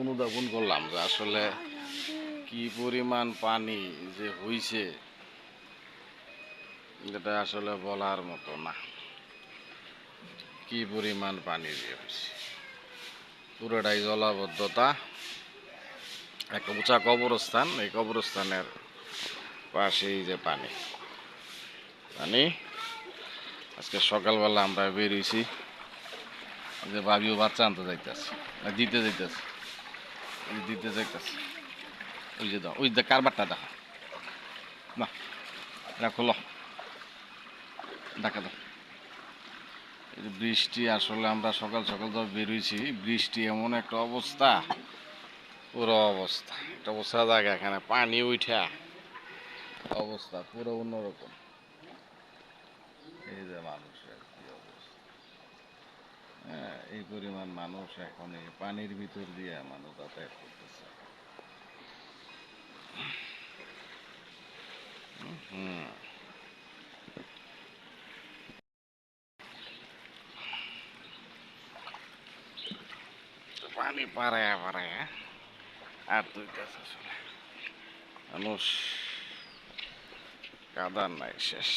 অনুধাবন করলাম যে আসলে কি পরিমাণ পানি যে হইছে এটা আসলে বলার মতো না। কি পরিমাণ পানি দিয়ে হইছে, পুরোটাই জলাবদ্ধতা। একটা উঁচা কবরস্থান, এই কবরস্থানের পাশেই যে পানি পানি আজকে সকালবেলা আমরা বেরিয়েছি যে ভাবিও বাচ্চা আনতে যাইতেছে, দিতে যাইতেছে, দিতে যাইতেছে। ওই যে দাও, ওই যে কারবারটা দেখো না, এটা খোলো, দেখা দাও। এই যে বৃষ্টি, আসলে আমরা সকাল সকাল তো বেরোইছি, বৃষ্টি এমন একটা অবস্থা, পুরো অবস্থা একটা অবস্থা জায়গা, এখানে পানি উঠা অবস্থা পুরো অন্যরকম। এই যে মানুষের কি অবস্থা, হ্যাঁ, এই পরিমাণ মানুষ এখন এই পানির ভিতর দিয়ে মানুষ যাতায়াত করতেছে। হুম, পানি পাড়ায় পাড়ায় আর দুইটাছে আসলে মানুষ, কাদার নাই শেষ।